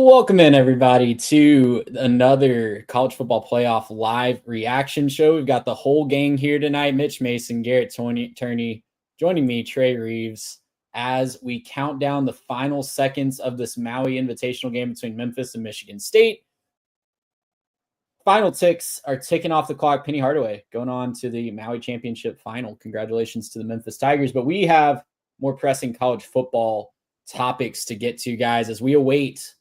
Welcome in, everybody, to another college football playoff live reaction show. We've got the whole gang here tonight. Mitch Mason, Garrett Turney, joining me, Trey Reeves, as we count down the final seconds of this Maui Invitational game between Memphis and Michigan State. Final ticks are ticking off the clock. Penny Hardaway going on to the Maui Championship final. Congratulations to the Memphis Tigers. But we have more pressing college football topics to get to, guys, as we await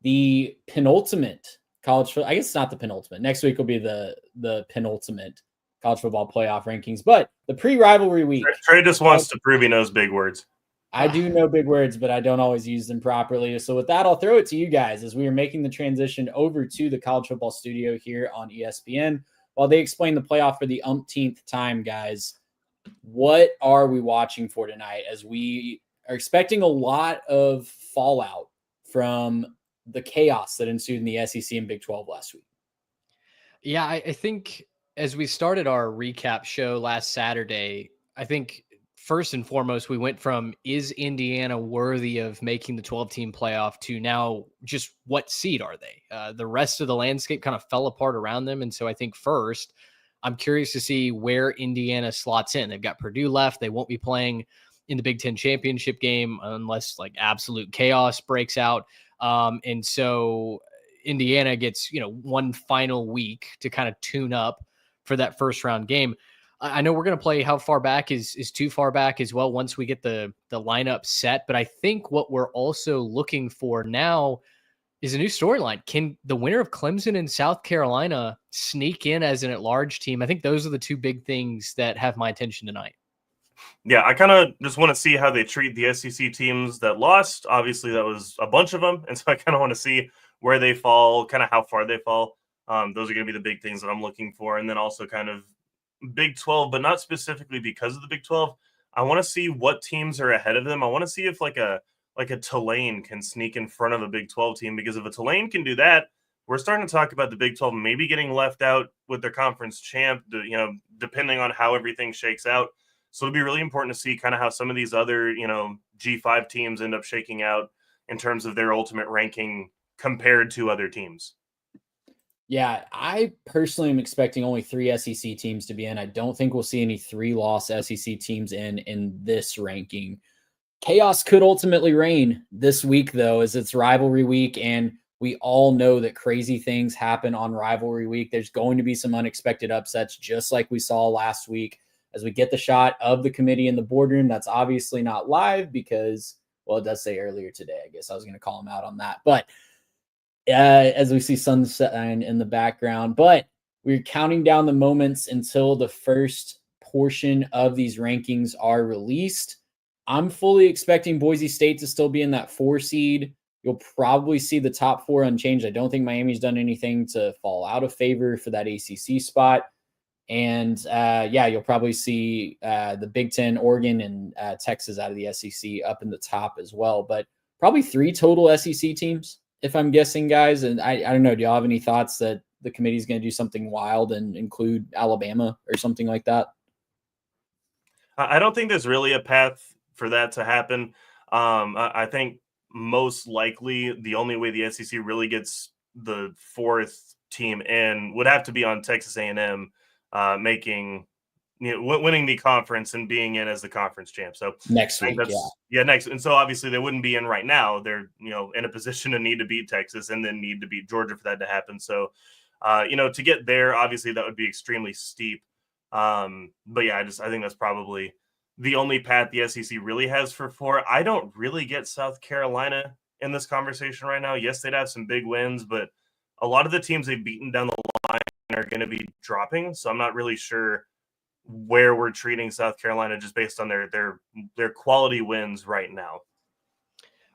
the penultimate I guess it's not the penultimate. Next week will be the penultimate college football playoff rankings, but the pre-rivalry week. Trey just wants to prove he knows big words. I do know big words, but I don't always use them properly. So with that, I'll throw it to you guys as we are making the transition over to the college football studio here on ESPN while they explain the playoff for the umpteenth time, guys. What are we watching for tonight as we are expecting a lot of fallout from the chaos that ensued in the SEC and Big 12 last week? Yeah, I think as we started our recap show last Saturday, I think first and foremost, we went from is Indiana worthy of making the 12-team playoff to now just what seed are they? The rest of the landscape kind of fell apart around them. And so I think first, I'm curious to see where Indiana slots in. They've got Purdue left. They won't be playing in the Big Ten championship game unless like absolute chaos breaks out. And so Indiana gets, one final week to kind of tune up for that first round game. I know we're going to play how far back is too far back as well once we get the lineup set. But I think what we're also looking for now is a new storyline. Can the winner of Clemson and South Carolina sneak in as an at-large team? I think those are the two big things that have my attention tonight. Yeah, I kind of just want to see how they treat the SEC teams that lost. Obviously, that was a bunch of them. And so I kind of want to see where they fall, kind of how far they fall. Those are going to be the big things that I'm looking for. And then also kind of Big 12, but not specifically because of the Big 12. I want to see what teams are ahead of them. I want to see if like a Tulane can sneak in front of a Big 12 team, because if a Tulane can do that, we're starting to talk about the Big 12 maybe getting left out with their conference champ, depending on how everything shakes out. So it'll be really important to see kind of how some of these other, G5 teams end up shaking out in terms of their ultimate ranking compared to other teams. Yeah, I personally am expecting only 3 SEC teams to be in. I don't think we'll see any 3-loss SEC teams in this ranking. Chaos could ultimately reign this week, though, as it's rivalry week, and we all know that crazy things happen on rivalry week. There's going to be some unexpected upsets, just like we saw last week. As we get the shot of the committee in the boardroom, that's obviously not live because, well, it does say earlier today. I guess I was going to call him out on that. But as we see sunshine in the background, but we're counting down the moments until the first portion of these rankings are released. I'm fully expecting Boise State to still be in that 4 seed. You'll probably see the top 4 unchanged. I don't think Miami's done anything to fall out of favor for that ACC spot. And you'll probably see the Big Ten, Oregon, and Texas out of the SEC up in the top as well. But probably 3 total SEC teams, if I'm guessing, guys. And I don't know. Do y'all have any thoughts that the committee's going to do something wild and include Alabama or something like that? I don't think there's really a path for that to happen. I think most likely the only way the SEC really gets the 4th team in would have to be on Texas A&M. Winning the conference and being in as the conference champ. So next week, next. And so obviously they wouldn't be in right now. They're, in a position to need to beat Texas and then need to beat Georgia for that to happen. So, to get there, obviously that would be extremely steep. But yeah, I think that's probably the only path the SEC really has for 4. I don't really get South Carolina in this conversation right now. Yes, they'd have some big wins, but a lot of the teams they've beaten down the line are going to be dropping. So I'm not really sure where we're treating South Carolina just based on their quality wins right now.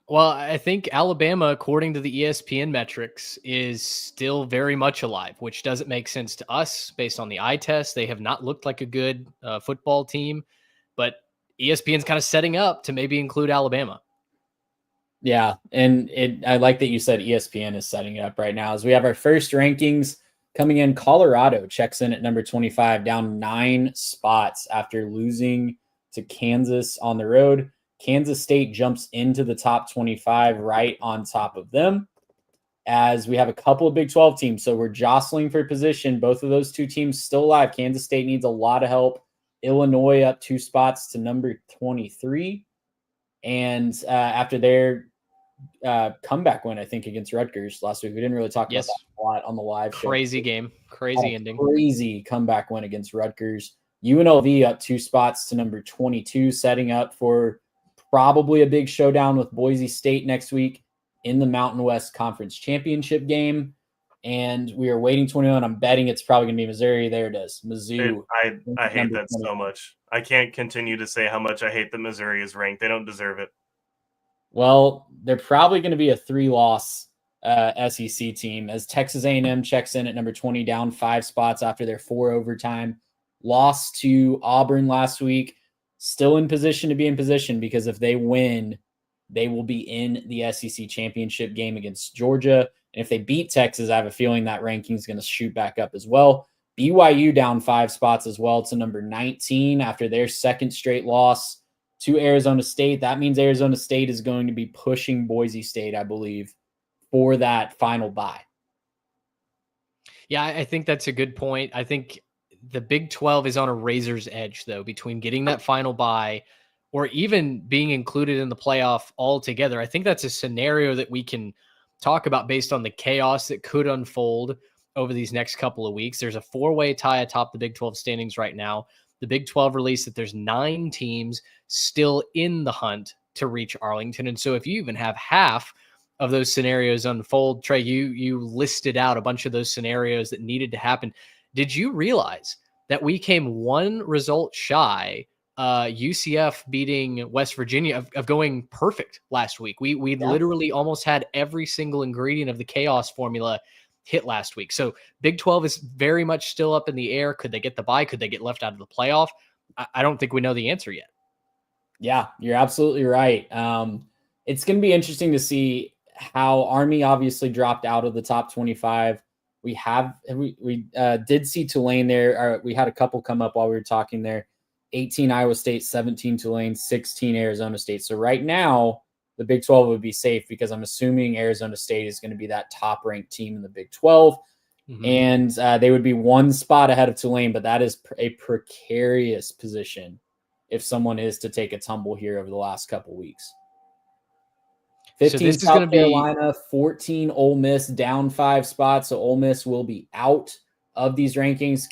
Well, I think Alabama, according to the ESPN metrics, is still very much alive, which doesn't make sense to us based on the eye test. They have not looked like a good football team, but ESPN's kind of setting up to maybe include Alabama. Yeah, and I like that you said ESPN is setting it up right now. As we have our first rankings coming in, Colorado checks in at number 25, down 9 spots after losing to Kansas on the road. Kansas State jumps into the top 25 right on top of them. as we have a couple of Big 12 teams. So we're jostling for position. Both of those two teams still alive. Kansas State needs a lot of help. Illinois up 2 spots to number 23. And after their comeback win, I think, against Rutgers last week. We didn't really talk about that a lot on the live show. Crazy game. Crazy ending. Crazy comeback win against Rutgers. UNLV up 2 spots to number 22, setting up for probably a big showdown with Boise State next week in the Mountain West Conference Championship game. And we are waiting 21. I'm betting it's probably going to be Missouri. There it is. Mizzou. I hate that so much. I can't continue to say how much I hate that Missouri is ranked. They don't deserve it. Well, they're probably going to be a 3-loss SEC team as Texas A&M checks in at number 20, down 5 spots after their 4 overtime loss to Auburn last week. Still in position to be in position because if they win, they will be in the SEC championship game against Georgia. And if they beat Texas, I have a feeling that ranking is going to shoot back up as well. BYU down 5 spots as well to number 19 after their second straight loss to Arizona State. That means Arizona State is going to be pushing Boise State, I believe, for that final bye. Yeah, I think that's a good point. I think the Big 12 is on a razor's edge, though, between getting that final bye or even being included in the playoff altogether. I think that's a scenario that we can talk about based on the chaos that could unfold over these next couple of weeks. There's a 4-way tie atop the Big 12 standings right now. The Big 12 released that there's 9 teams still in the hunt to reach Arlington. And so if you even have half of those scenarios unfold, Trey, you listed out a bunch of those scenarios that needed to happen. Did you realize that we came 1 result shy, UCF beating West Virginia, of going perfect last week? We literally almost had every single ingredient of the chaos formula hit last week. So Big 12 is very much still up in the air. Could they get the bye? Could they get left out of the playoff? I don't think we know the answer yet. Yeah, you're absolutely right. It's going to be interesting to see how Army obviously dropped out of the top 25. We did see Tulane there. We had a couple come up while we were talking there. 18 Iowa State, 17 Tulane, 16 Arizona State. So right now, the Big 12 would be safe because I'm assuming Arizona State is going to be that top-ranked team in the Big 12. Mm-hmm. And they would be 1 spot ahead of Tulane, but that is a precarious position if someone is to take a tumble here over the last couple weeks. 15 so South Carolina, 14 Ole Miss, down 5 spots. So Ole Miss will be out of these rankings.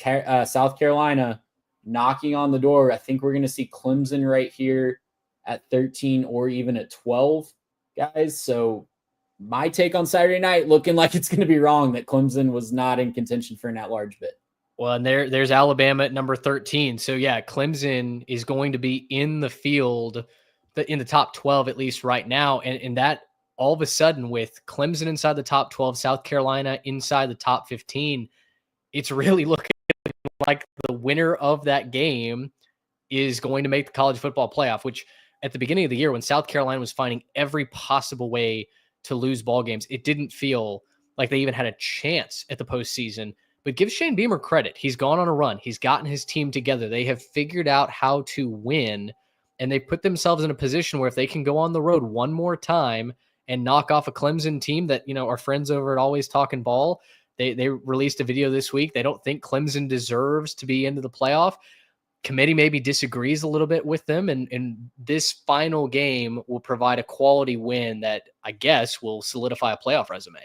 South Carolina knocking on the door. I think we're going to see Clemson right here at 13 or even at 12, guys. So my take on Saturday night, looking like it's going to be wrong that Clemson was not in contention for an at-large bid. Well, and there's Alabama at number 13. So, yeah, Clemson is going to be in the field, in the top 12 at least right now. And that all of a sudden with Clemson inside the top 12, South Carolina inside the top 15, it's really looking like the winner of that game is going to make the college football playoff, which at the beginning of the year when South Carolina was finding every possible way to lose ball games, it didn't feel like they even had a chance at the postseason. But give Shane Beamer credit. He's gone on a run. He's gotten his team together. They have figured out how to win, and they put themselves in a position where if they can go on the road one more time and knock off a Clemson team that, you know, our friends over at Always Talking Ball, they released a video this week. They don't think Clemson deserves to be into the playoff. Committee maybe disagrees a little bit with them, and this final game will provide a quality win that I guess will solidify a playoff resume.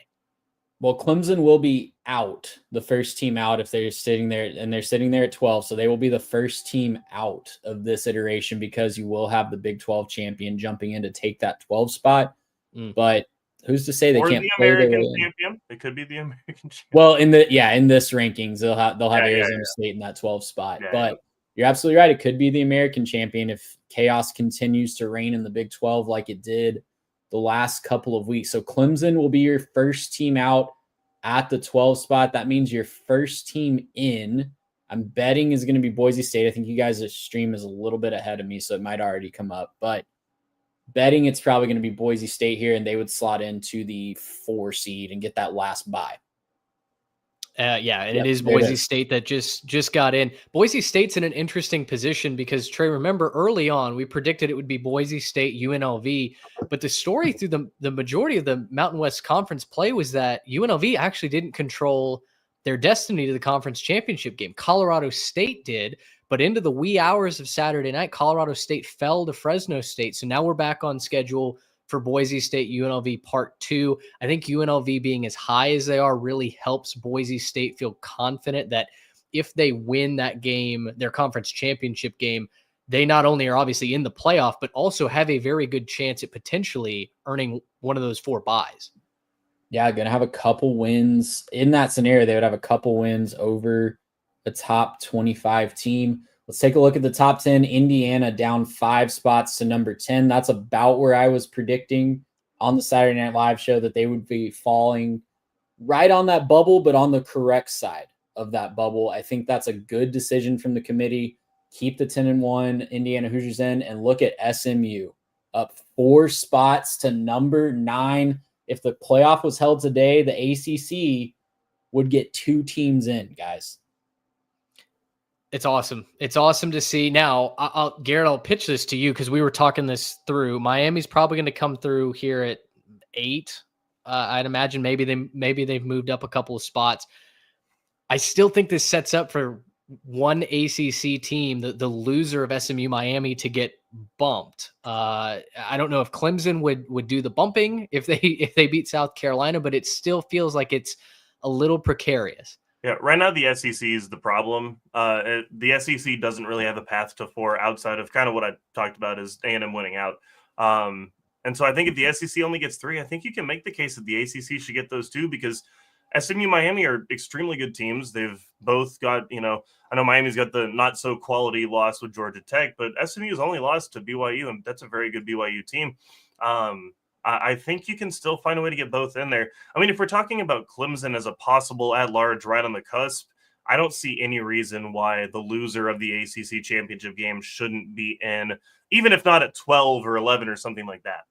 Well, Clemson will be out, the first team out if they're sitting there, and they're sitting there at 12. So they will be the first team out of this iteration because you will have the Big 12 champion jumping in to take that 12 spot. But who's to say they can't play the American champion? It could be the American champion. Well, in this rankings, they'll have Arizona State in that 12 spot. But you're absolutely right. It could be the American champion if chaos continues to reign in the Big 12 like it did the last couple of weeks. So Clemson will be your first team out at the 12 spot. That means your first team in, I'm betting, is going to be Boise State. I think you guys' stream is a little bit ahead of me, so it might already come up. But betting it's probably going to be Boise State here, and they would slot into the 4 seed and get that last bye. It is Boise State that just got in. Boise State's in an interesting position because, Trey, remember early on we predicted it would be Boise State, UNLV. But the story through the majority of the Mountain West Conference play was that UNLV actually didn't control their destiny to the conference championship game. Colorado State did, but into the wee hours of Saturday night, Colorado State fell to Fresno State. So now we're back on schedule for Boise State UNLV Part 2. I think UNLV being as high as they are really helps Boise State feel confident that if they win that game, their conference championship game, they not only are obviously in the playoff, but also have a very good chance at potentially earning one of those 4 byes. Yeah, going to have a couple wins. In that scenario, they would have a couple wins over the top 25 team. Let's take a look at the top 10. Indiana down 5 spots to number 10. That's about where I was predicting on the Saturday Night Live show that they would be falling right on that bubble, but on the correct side of that bubble. I think that's a good decision from the committee. Keep the 10-1 Indiana Hoosiers in, and look at SMU up 4 spots to number 9. If the playoff was held today, the ACC would get 2 teams in, guys. It's awesome. It's awesome to see. Now, Garrett, I'll pitch this to you because we were talking this through. Miami's probably going to come through here at 8. I'd imagine maybe they've moved up a couple of spots. I still think this sets up for one ACC team, the loser of SMU Miami, to get bumped. I don't know if Clemson would do the bumping if they beat South Carolina, but it still feels like it's a little precarious. Yeah, right now the SEC is the problem. The SEC doesn't really have a path to 4 outside of kind of what I talked about is A&M winning out. And so I think if the SEC only gets 3, I think you can make the case that the ACC should get those 2 because SMU Miami are extremely good teams. They've both got, I know Miami's got the not so quality loss with Georgia Tech, but SMU's only lost to BYU, and that's a very good BYU team. I think you can still find a way to get both in there. I mean, if we're talking about Clemson as a possible at-large right on the cusp, I don't see any reason why the loser of the ACC championship game shouldn't be in, even if not at 12 or 11 or something like that.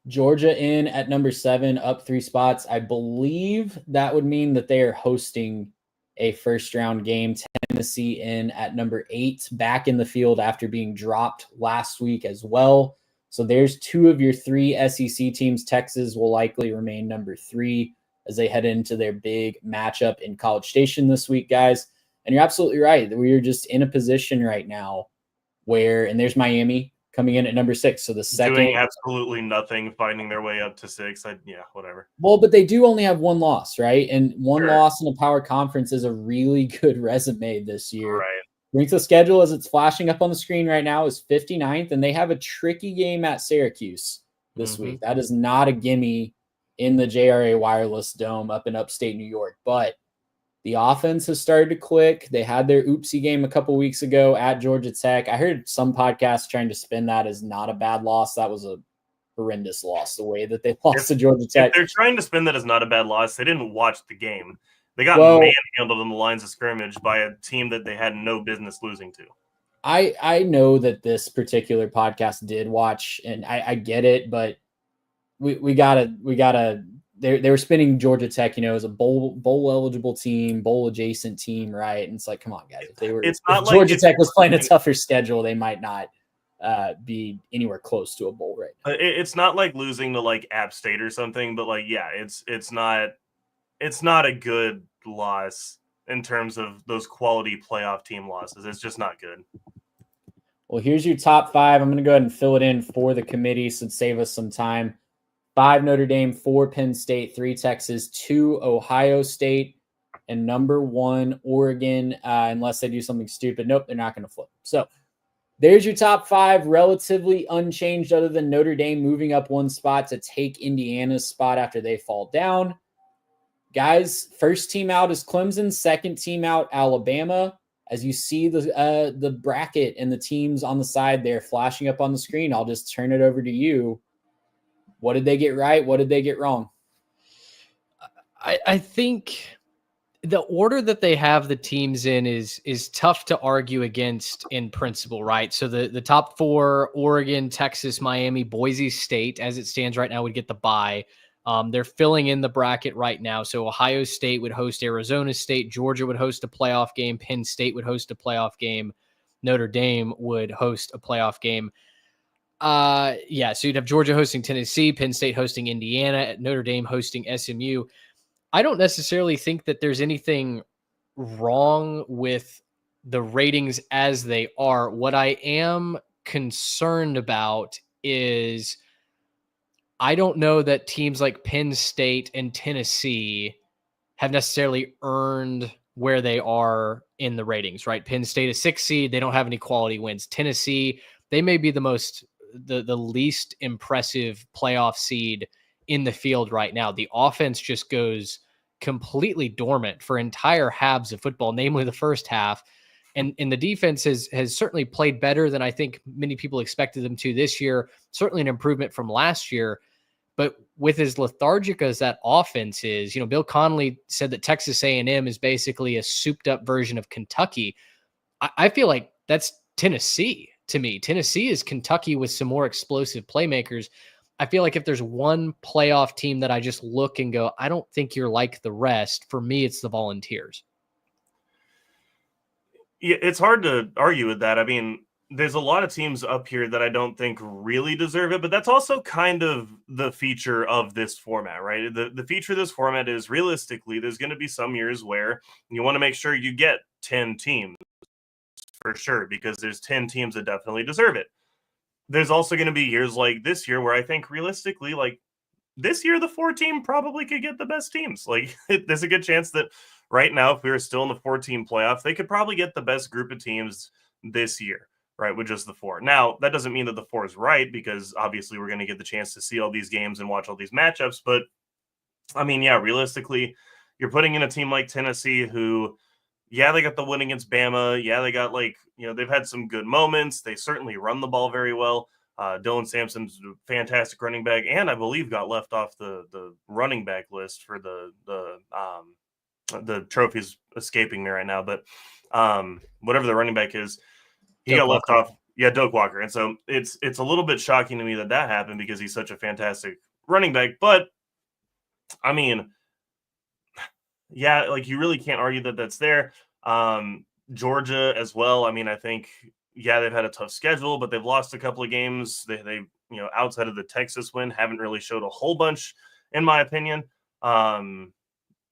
Georgia in at number 7, up 3 spots. I believe that would mean that they are hosting a first-round game. Tennessee in at number 8, back in the field after being dropped last week as well. So there's 2 of your 3 SEC teams. Texas will likely remain number 3 as they head into their big matchup in College Station this week, guys. And you're absolutely right. We are just in a position right now where, and there's Miami coming in at number 6. So the second, doing absolutely nothing, finding their way up to 6. Whatever. Well, but they do only have 1 loss, right? And 1 loss in a power conference is a really good resume this year. Right. Strength of schedule, as it's flashing up on the screen right now, is 59th, and they have a tricky game at Syracuse this week. That is not a gimme in the JRA Wireless Dome up in upstate New York. But the offense has started to click. They had their oopsie game a couple weeks ago at Georgia Tech. I heard some podcasts trying to spin that as not a bad loss. That was a horrendous loss, the way that they lost to Georgia Tech. If they're trying to spin that as not a bad loss, they didn't watch the game. They got manhandled on the lines of scrimmage by a team that they had no business losing to. I know that this particular podcast did watch, and I get it, but we gotta they were spinning Georgia Tech, as a bowl eligible team, bowl adjacent team, right? And it's like, come on, guys, if Georgia Tech was playing a tougher schedule, they might not be anywhere close to a bowl right now. It's not like losing to like App State or something, but it's not a good loss in terms of those quality playoff team losses. It's just not good. Well, here's your top 5. I'm going to go ahead and fill it in for the committee so save us some time. 5 Notre Dame, 4 Penn State, 3 Texas, 2 Ohio State, and number 1 Oregon, unless they do something stupid. Nope, they're not going to flip. So there's your top 5, relatively unchanged other than Notre Dame moving up 1 spot to take Indiana's spot after they fall down. Guys, first team out is Clemson, second team out Alabama. As you see the bracket and the teams on the side there flashing up on the screen, I'll just turn it over to you. What did they get right? What did they get wrong? I think the order that they have the teams in is tough to argue against in principle, right? So the top 4, Oregon, Texas, Miami, Boise State, as it stands right now, would get the bye. They're filling in the bracket right now. So Ohio State would host Arizona State. Georgia would host a playoff game. Penn State would host a playoff game. Notre Dame would host a playoff game. Yeah, so you'd have Georgia hosting Tennessee, Penn State hosting Indiana, Notre Dame hosting SMU. I don't necessarily think that there's anything wrong with the ratings as they are. What I am concerned about is I don't know that teams like Penn State and Tennessee have necessarily earned where they are in the ratings, right? Penn State is 6 seed. They don't have any quality wins. Tennessee, they may be the least impressive playoff seed in the field right now. The offense just goes completely dormant for entire halves of football, namely the first half. And the defense has certainly played better than I think many people expected them to this year. Certainly an improvement from last year. But with as lethargic as that offense is, Bill Connolly said that Texas A&M is basically a souped up version of Kentucky. I feel like that's Tennessee to me. Tennessee is Kentucky with some more explosive playmakers. I feel like if there's one playoff team that I just look and go, I don't think you're like the rest, for me, it's the Volunteers. Yeah, it's hard to argue with that. I mean, there's a lot of teams up here that I don't think really deserve it, but that's also kind of the feature of this format, right? The feature of this format is realistically, there's going to be some years where you want to make sure you get 10 teams for sure, because there's 10 teams that definitely deserve it. There's also going to be years like this year where I think realistically, like this year, the 4 team probably could get the best teams. Like there's a good chance that right now, if we were still in the 4 team playoff, they could probably get the best group of teams this year, right? With just the 4. Now, that doesn't mean that the 4 is right, because obviously we're going to get the chance to see all these games and watch all these matchups. But I mean, yeah, realistically, you're putting in a team like Tennessee who, yeah, they got the win against Bama. Yeah, they got they've had some good moments. They certainly run the ball very well. Dylan Sampson's a fantastic running back, and I believe got left off the running back list for the trophies escaping me right now. But whatever the running back is, he got left off. Yeah, Doak Walker. And so it's a little bit shocking to me that happened, because he's such a fantastic running back. But I mean, yeah, like you really can't argue that that's there. Georgia as well. I mean, I think, yeah, they've had a tough schedule, but they've lost a couple of games. They outside of the Texas win, haven't really showed a whole bunch, in my opinion. And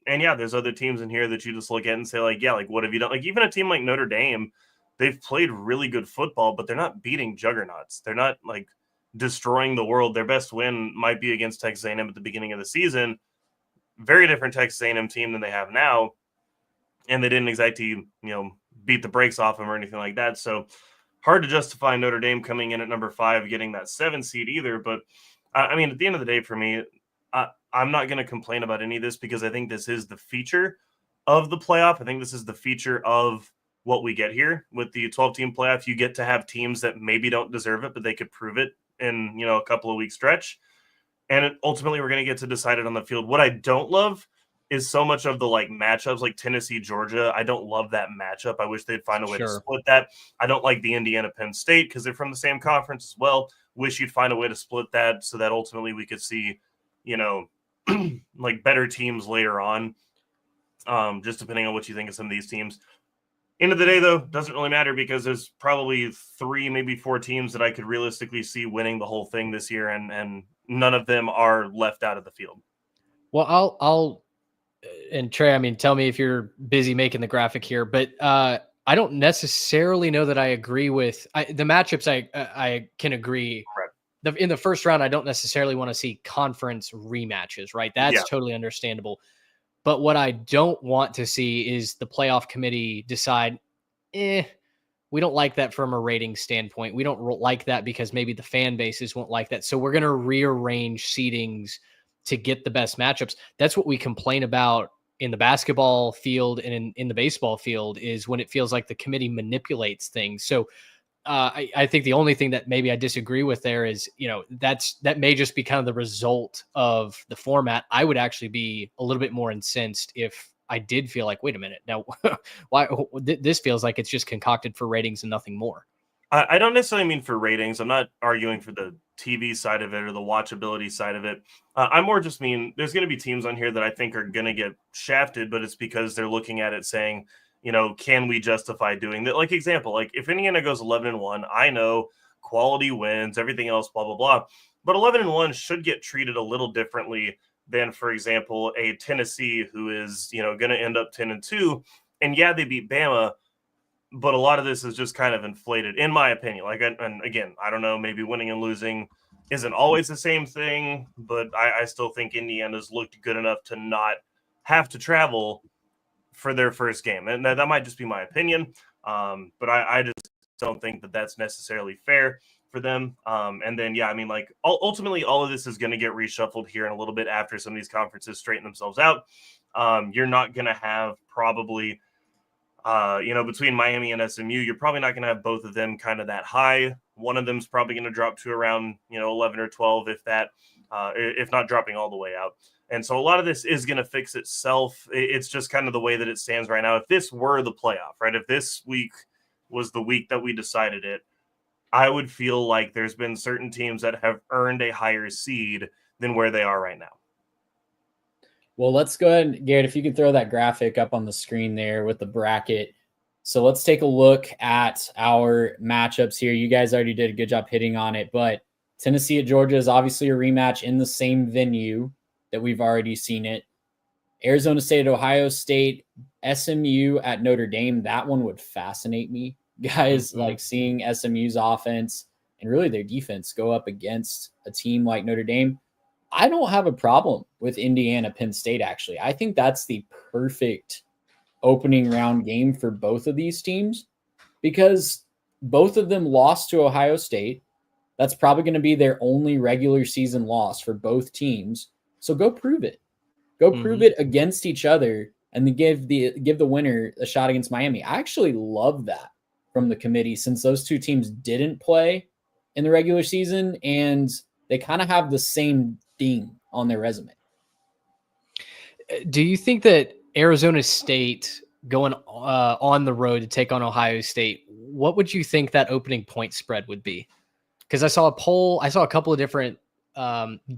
yeah, there's other teams in here that you just look at and say, like, yeah, like, what have you done? Like, even a team like Notre Dame, they've played really good football, but they're not beating juggernauts. They're not like destroying the world. Their best win might be against Texas A&M at the beginning of the season. Very different Texas A&M team than they have now, and they didn't exactly beat the brakes off them or anything like that. So hard to justify Notre Dame coming in at number 5, getting that 7 seed either. But I mean, at the end of the day, for me, I'm not going to complain about any of this, because I think this is the feature of the playoff. I think this is the feature of what we get here with the 12-team playoff. You get to have teams that maybe don't deserve it, but they could prove it in a couple of week stretch. And ultimately, we're going to get to decide it on the field. What I don't love is so much of the matchups, like Tennessee, Georgia. I don't love that matchup. I wish they'd find a way to split that. I don't like the Indiana, Penn State, because they're from the same conference as well. Wish you'd find a way to split that so that ultimately we could see, like better teams later on. Just depending on what you think of some of these teams. End of the day, though, doesn't really matter, because there's probably 3, maybe 4 teams that I could realistically see winning the whole thing this year, and none of them are left out of the field. Well, I'll and Trey, I mean, tell me if you're busy making the graphic here, but I don't necessarily know that I agree with the matchups. I can agree. Right. In the first round, I don't necessarily want to see conference rematches, right? That's totally understandable. But what I don't want to see is the playoff committee decide, we don't like that from a rating standpoint. We don't like that because maybe the fan bases won't like that. So we're going to rearrange seedings to get the best matchups. That's what we complain about in the basketball field and in the baseball field, is when it feels like the committee manipulates things. So I think the only thing that maybe I disagree with there is, that may just be kind of the result of the format. I would actually be a little bit more incensed if I did feel like, wait a minute, now why this feels like it's just concocted for ratings and nothing more. I don't necessarily mean for ratings. I'm not arguing for the TV side of it or the watchability side of it. I more just mean there's going to be teams on here that I think are going to get shafted, but it's because they're looking at it saying, can we justify doing that? Like example, like if Indiana goes 11-1, I know quality wins, everything else, blah, blah, blah. But 11-1 should get treated a little differently than, for example, a Tennessee who is, going to end up 10-2. And yeah, they beat Bama, but a lot of this is just kind of inflated, in my opinion. And again, I don't know, maybe winning and losing isn't always the same thing, but I still think Indiana's looked good enough to not have to travel for their first game. And that might just be my opinion. But I just don't think that that's necessarily fair for them. And then, ultimately all of this is going to get reshuffled here in a little bit after some of these conferences straighten themselves out. You're not going to have probably, between Miami and SMU, you're probably not going to have both of them kind of that high. One of them's probably going to drop to around, 11 or 12, if that, if not dropping all the way out. And so a lot of this is going to fix itself. It's just kind of the way that it stands right now. If this were the playoff, right? If this week was the week that we decided it, I would feel like there's been certain teams that have earned a higher seed than where they are right now. Well, let's go ahead, Garrett, if you could throw that graphic up on the screen there with the bracket. So let's take a look at our matchups here. You guys already did a good job hitting on it, but Tennessee at Georgia is obviously a rematch in the same venue that we've already seen it. Arizona State at Ohio State, SMU at Notre Dame. That one would fascinate me. Guys, like seeing SMU's offense and really their defense go up against a team like Notre Dame. I don't have a problem with Indiana Penn State, actually. I think that's the perfect opening round game for both of these teams because both of them lost to Ohio State. That's probably going to be their only regular season loss for both teams. So go prove it. Go prove it against each other and then give the winner a shot against Miami. I actually love that from the committee since those two teams didn't play in the regular season and they kind of have the same thing on their resume. Do you think that Arizona State going on the road to take on Ohio State, what would you think that opening point spread would be? Because I saw a couple of different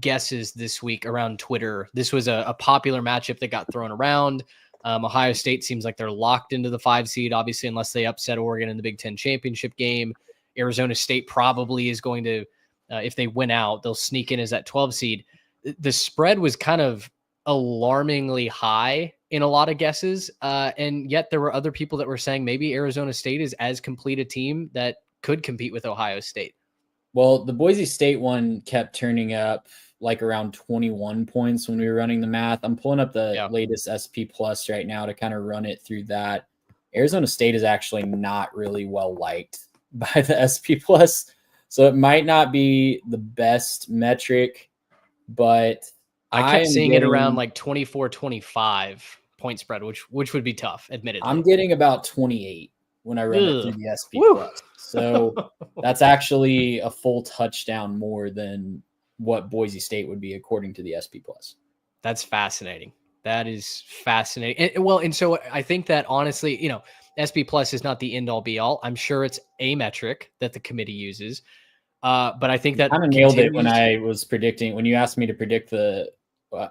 guesses this week around Twitter. This was a popular matchup that got thrown around. Ohio State seems like they're locked into the 5 seed, obviously, unless they upset Oregon in the Big Ten championship game. Arizona State probably is going to, if they win out, they'll sneak in as that 12 seed. The spread was kind of alarmingly high in a lot of guesses. And yet there were other people that were saying maybe Arizona State is as complete a team that could compete with Ohio State. Well, the Boise State one kept turning up like around 21 points when we were running the math. I'm pulling up the latest SP Plus right now to kind of run it through that. Arizona State is actually not really well liked by the SP Plus. So it might not be the best metric, but I kept seeing it around like 24-25 point spread, which would be tough, admittedly. I'm getting about 28 when I run it through the SP Plus. So that's actually a full touchdown more than what Boise State would be according to the SP Plus. That's fascinating. That is fascinating. And so I think that honestly, SP Plus is not the end all be all. I'm sure it's a metric that the committee uses. But I think that kind of nailed it when I was predicting, when you asked me to predict the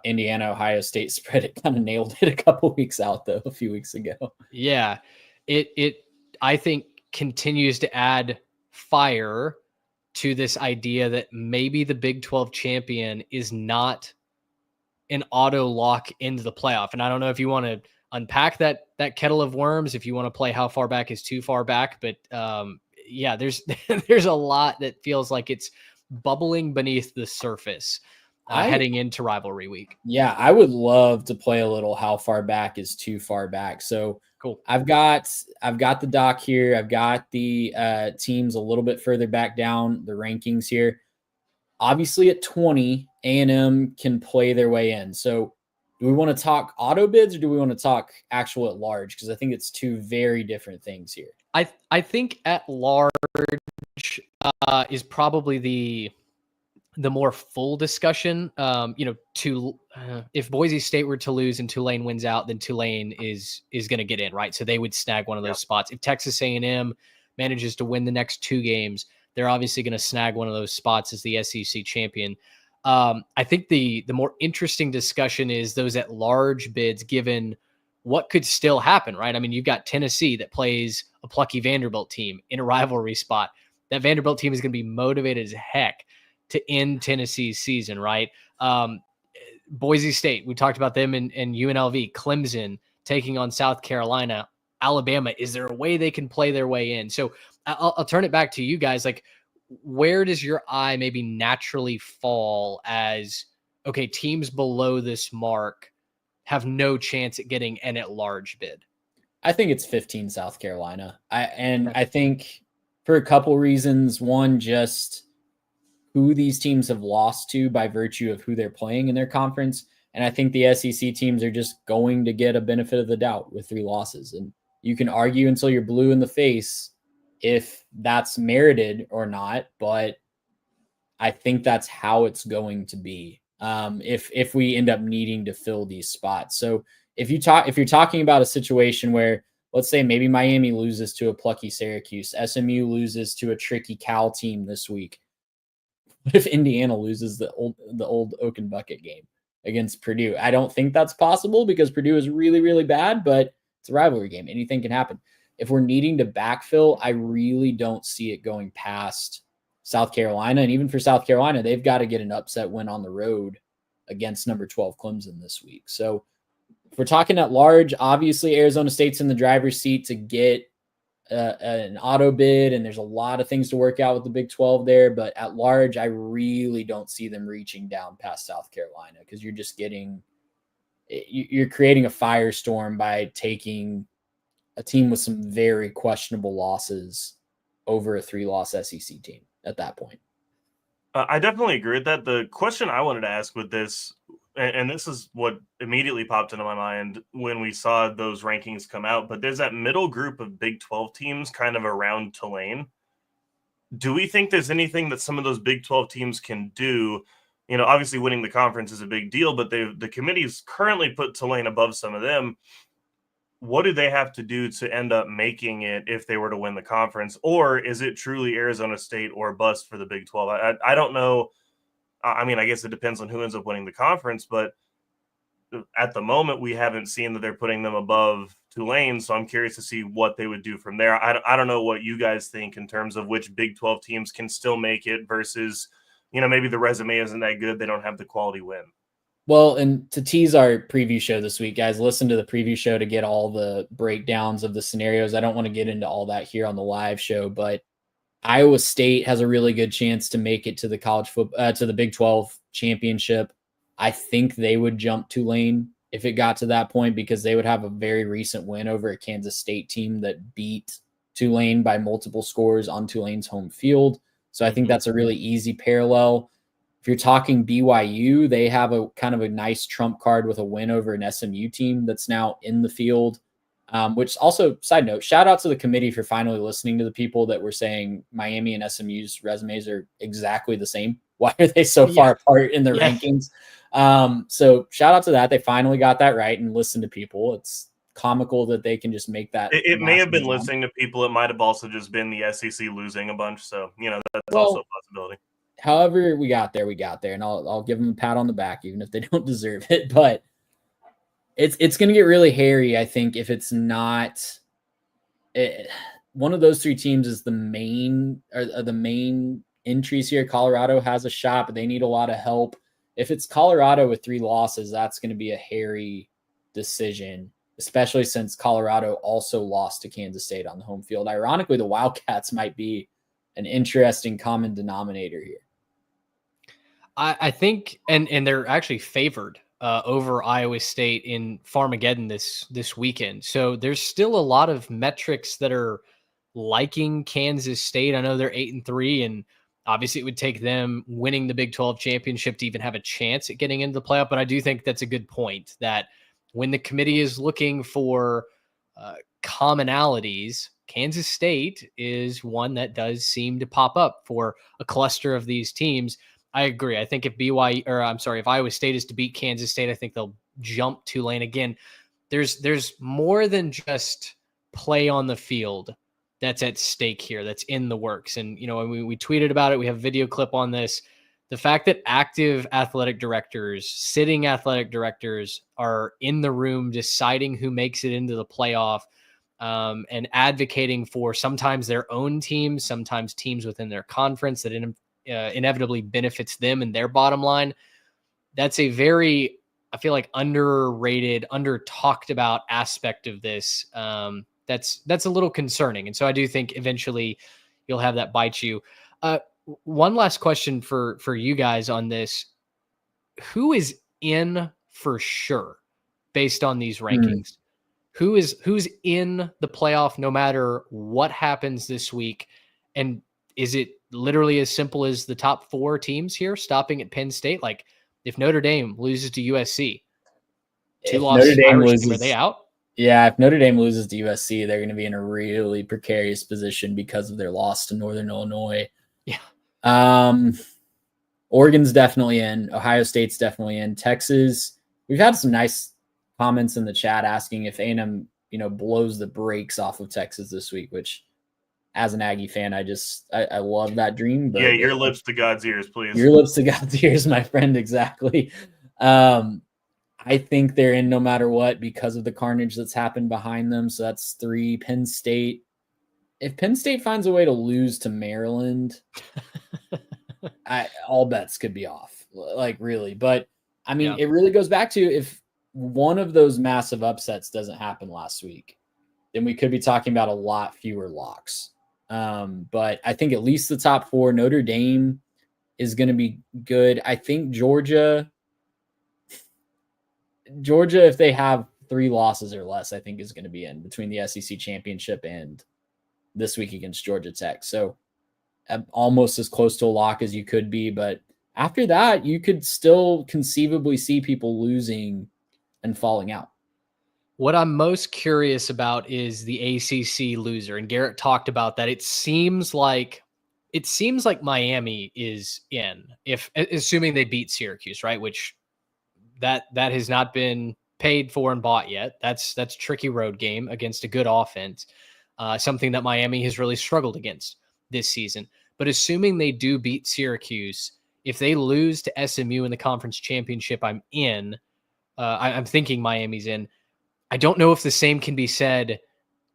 Indiana Ohio State spread, it kind of nailed it a couple weeks out though, a few weeks ago. Yeah. It I think continues to add fire to this idea that maybe the Big 12 champion is not an auto lock into the playoff. And I don't know if you want to unpack that kettle of worms, if you want to play how far back is too far back, but there's a lot that feels like it's bubbling beneath the surface heading into rivalry week. Yeah, I would love to play a little how far back is too far back. So cool. I've got the doc here. I've got the teams a little bit further back down the rankings here. Obviously at 20, A&M can play their way in. So do we want to talk auto bids or do we want to talk actual at large? Because I think it's two very different things here. I think at large is probably the more full discussion. If Boise State were to lose and Tulane wins out, then Tulane is going to get in, right? So they would snag one of those spots. If Texas A&M manages to win the next 2 games, they're obviously going to snag one of those spots as the SEC champion. I think the more interesting discussion is those at large bids, given what could still happen, right? I mean, you've got Tennessee that plays a plucky Vanderbilt team in a rivalry spot. that Vanderbilt team is going to be motivated as heck to end Tennessee's season, right? Boise State, we talked about them, and UNLV, Clemson taking on South Carolina, Alabama. Is there a way they can play their way in? So I'll turn it back to you guys. Like, where does your eye maybe naturally fall as, okay, teams below this mark have no chance at getting an at-large bid? I think it's 15 South Carolina. I think for a couple reasons. One, just who these teams have lost to by virtue of who they're playing in their conference. And I think the SEC teams are just going to get a benefit of the doubt with 3 losses. And you can argue until you're blue in the face if that's merited or not, but I think that's how it's going to be if we end up needing to fill these spots. So if you're talking about a situation where, let's say, maybe Miami loses to a plucky Syracuse, SMU loses to a tricky Cal team this week. What if Indiana loses the old Oak and Bucket game against Purdue? I don't think that's possible because Purdue is really, really bad, but it's a rivalry game. Anything can happen. If we're needing to backfill, I really don't see it going past South Carolina. And even for South Carolina, they've got to get an upset win on the road against number 12 Clemson this week. So if we're talking at large, obviously Arizona State's in the driver's seat to get an auto bid, and there's a lot of things to work out with the Big 12 there. But at large, I really don't see them reaching down past South Carolina because you're creating a firestorm by taking a team with some very questionable losses over a 3-loss SEC team at that point. I definitely agree with that. The question I wanted to ask with this, and this is what immediately popped into my mind when we saw those rankings come out, but there's that middle group of Big 12 teams kind of around Tulane. Do we think there's anything that some of those Big 12 teams can do? You know, obviously winning the conference is a big deal, but the committee's currently put Tulane above some of them. What do they have to do to end up making it if they were to win the conference? Or is it truly Arizona State or bust for the Big 12? I don't know. I mean, I guess it depends on who ends up winning the conference, but at the moment, we haven't seen that they're putting them above Tulane. So I'm curious to see what they would do from there. I don't know what you guys think in terms of which Big 12 teams can still make it versus, you know, maybe the resume isn't that good. They don't have the quality win. Well, and to tease our preview show this week, guys, listen to the preview show to get all the breakdowns of the scenarios. I don't want to get into all that here on the live show, but Iowa State has a really good chance to make it to the to the Big 12 championship. I think they would jump Tulane if it got to that point because they would have a very recent win over a Kansas State team that beat Tulane by multiple scores on Tulane's home field. So I think that's a really easy parallel. If you're talking BYU, they have a kind of a nice trump card with a win over an SMU team that's now in the field, which also, side note, shout out to the committee for finally listening to the people that were saying Miami and SMU's resumes are exactly the same. Why are they so far apart in the rankings? So shout out to that. They finally got that right and listened to people. It's comical that they can just make that. It may have been listening to people. It might have also just been the SEC losing a bunch. So, you know, that's also a possibility. However we got there, and I'll give them a pat on the back, even if they don't deserve it. But it's going to get really hairy, I think, if it's not one of those 3 teams is the main entries here. Colorado has a shot, but they need a lot of help. If it's Colorado with 3 losses, that's going to be a hairy decision, especially since Colorado also lost to Kansas State on the home field. Ironically, the Wildcats might be an interesting common denominator here. I think, and they're actually favored over Iowa State in Farmageddon this weekend. So there's still a lot of metrics that are liking Kansas State. I know they're 8-3, and obviously it would take them winning the Big 12 championship to even have a chance at getting into the playoff. But I do think that's a good point that when the committee is looking for commonalities, Kansas State is one that does seem to pop up for a cluster of these teams. I agree. I think if if Iowa State is to beat Kansas State, I think they'll jump Tulane again. There's more than just play on the field that's at stake here, that's in the works. And, you know, we tweeted about it. We have a video clip on this. The fact that active athletic directors, sitting athletic directors are in the room deciding who makes it into the playoff, and advocating for sometimes their own teams, sometimes teams within their conference that inevitably benefits them and their bottom line. That's a very, I feel like, underrated, under talked about aspect of this. That's a little concerning. And so I do think eventually you'll have that bite you. One last question for you guys on this. Who is in for sure based on these rankings? Who's in the playoff no matter what happens this week? And is it literally as simple as the top 4 teams here stopping at Penn State? Like if Notre Dame loses to USC, two-loss Irish team, are they out? Yeah, if Notre Dame loses to USC, they're going to be in a really precarious position because of their loss to Northern Illinois. Yeah. Oregon's definitely in. Ohio State's definitely in. Texas, we've had some nice comments in the chat asking if A&M, blows the brakes off of Texas this week, which as an Aggie fan, I love that dream. But yeah, your lips to God's ears, please. Your lips to God's ears, my friend. Exactly. I think they're in no matter what because of the carnage that's happened behind them. So that's 3. Penn State. If Penn State finds a way to lose to Maryland, all bets could be off. Like really. But I mean, It really goes back to if one of those massive upsets doesn't happen last week, then we could be talking about a lot fewer locks. But I think at least the top 4, Notre Dame is going to be good. I think Georgia, if they have 3 losses or less, I think is going to be in between the SEC championship and this week against Georgia Tech. So almost as close to a lock as you could be. But after that, you could still conceivably see people losing and falling out. What I'm most curious about is the ACC loser. And Garrett talked about that. It seems like Miami is in, if assuming they beat Syracuse, right? Which that has not been paid for and bought yet. That's a tricky road game against a good offense, something that Miami has really struggled against this season. But assuming they do beat Syracuse, if they lose to SMU in the conference championship, I'm in. I'm thinking Miami's in. I don't know if the same can be said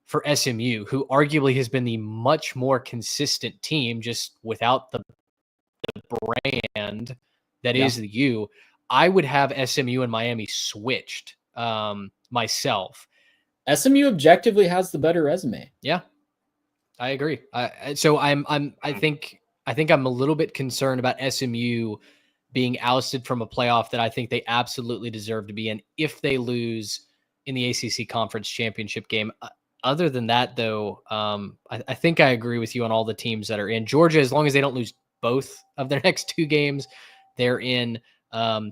for SMU, who arguably has been the much more consistent team, just without the brand that is the U. I would have SMU and Miami switched myself. SMU objectively has the better resume. Yeah, I agree. So I think I'm a little bit concerned about SMU being ousted from a playoff that I think they absolutely deserve to be in if they lose in the ACC conference championship game. Other than that, though, I think I agree with you on all the teams that are in. Georgia, as long as they don't lose both of their next 2 games, they're in.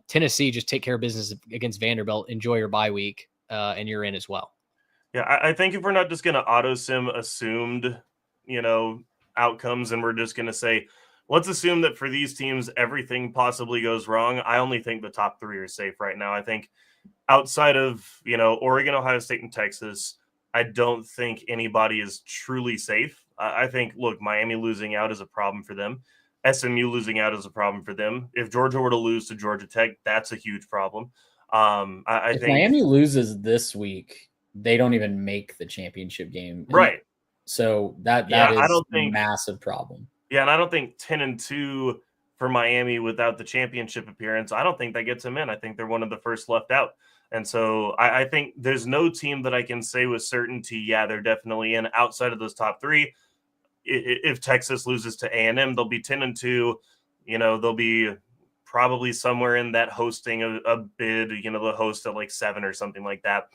Tennessee, just take care of business against Vanderbilt. Enjoy your bye week, and you're in as well. Yeah, I think if we're not just going to auto sim assumed, outcomes, and we're just going to say, let's assume that for these teams, everything possibly goes wrong. I only think the top 3 are safe right now. I think outside of, Oregon, Ohio State, and Texas, I don't think anybody is truly safe. I think, look, Miami losing out is a problem for them. SMU losing out is a problem for them. If Georgia were to lose to Georgia Tech, that's a huge problem. I think Miami loses this week, they don't even make the championship game. Right. So that is a massive problem. Yeah, and I don't think 10-2 for Miami without the championship appearance, I don't think that gets them in. I think they're one of the first left out. And so I think there's no team that I can say with certainty, yeah, they're definitely in outside of those top 3. If Texas loses to A&M, they'll be 10-2. They'll be probably somewhere in that hosting a bid, the host at like 7 or something like that.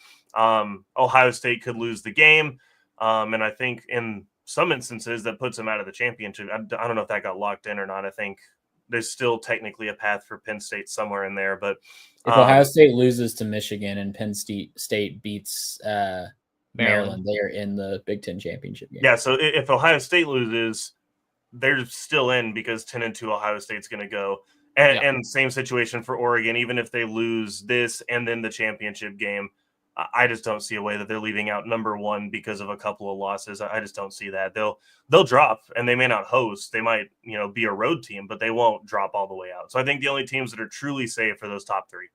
Ohio State could lose the game. And I think in some instances that puts them out of the championship. I don't know if that got locked in or not. I think there's still technically a path for Penn State somewhere in there. But if Ohio State loses to Michigan and Penn State beats Maryland, they are in the Big Ten championship game. Yeah, so if Ohio State loses, they're still in because 10-2 Ohio State's going to go. And same situation for Oregon. Even if they lose this and then the championship game, I just don't see a way that they're leaving out number 1 because of a couple of losses. I just don't see that. They'll drop, and they may not host. They might, be a road team, but they won't drop all the way out. So I think the only teams that are truly safe are those top 3.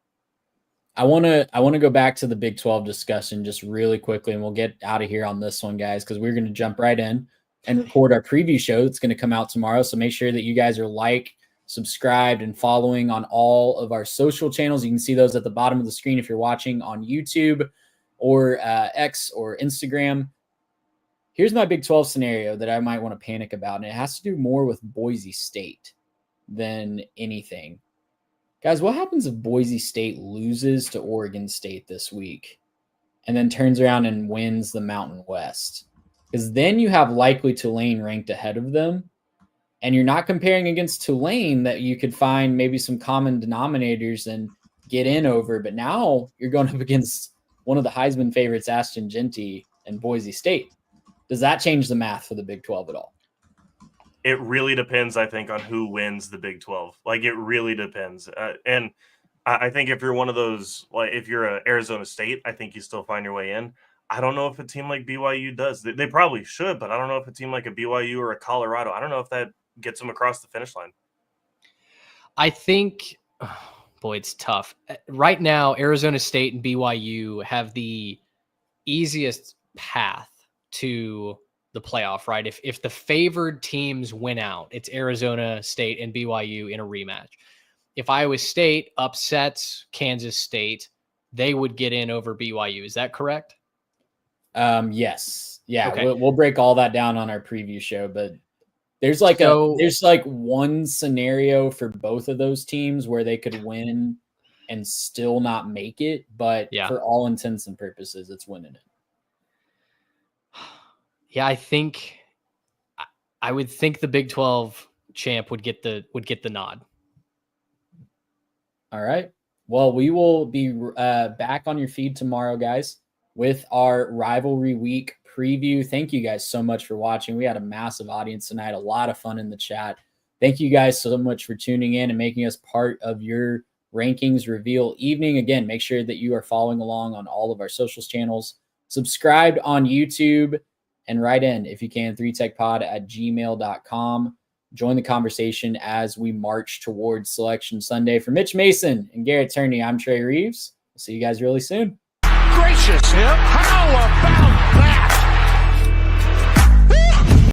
I want to go back to the Big 12 discussion just really quickly, and we'll get out of here on this one, guys, because we're going to jump right in and record our preview show that's going to come out tomorrow. So make sure that you guys are subscribed, and following on all of our social channels. You can see those at the bottom of the screen if you're watching on YouTube or X or Instagram. Here's my Big 12 scenario that I might want to panic about, and it has to do more with Boise State than anything. Guys, what happens if Boise State loses to Oregon State this week and then turns around and wins the Mountain West? Because then you have likely Tulane ranked ahead of them, and you're not comparing against Tulane that you could find maybe some common denominators and get in over, but now you're going up against one of the Heisman favorites, Ashton Genty, and Boise State. Does that change the math for the Big 12 at all? It really depends, I think, on who wins the Big 12. Like, it really depends. And I think if you're one of those, like if you're a Arizona State, I think you still find your way in. I don't know if a team like BYU does. They probably should, but I don't know if a team like a BYU or a Colorado, I don't know if that gets them across the finish line. I think, boy, it's tough. Right now, Arizona State and BYU have the easiest path to the playoff, right? If the favored teams win out, it's Arizona State and BYU in a rematch. If Iowa State upsets Kansas State, they would get in over BYU. Is that correct? Yes. Yeah. Okay. We'll break all that down on our preview show, but there's like one scenario for both of those teams where they could win and still not make it, but for all intents and purposes, it's winning it. Yeah, I would think the Big 12 champ would get the nod. All right. Well, we will be back on your feed tomorrow, guys, with our rivalry week preview. Thank you guys so much for watching. We had a massive audience tonight, a lot of fun in the chat. Thank you guys so much for tuning in and making us part of your rankings reveal evening. Again, make sure that you are following along on all of our socials channels, subscribed on YouTube, and write in, if you can, 3techpod@gmail.com. Join the conversation as we march towards Selection Sunday. For Mitch Mason and Garrett Turney, I'm Trey Reeves. We'll see you guys really soon. Gracious, how about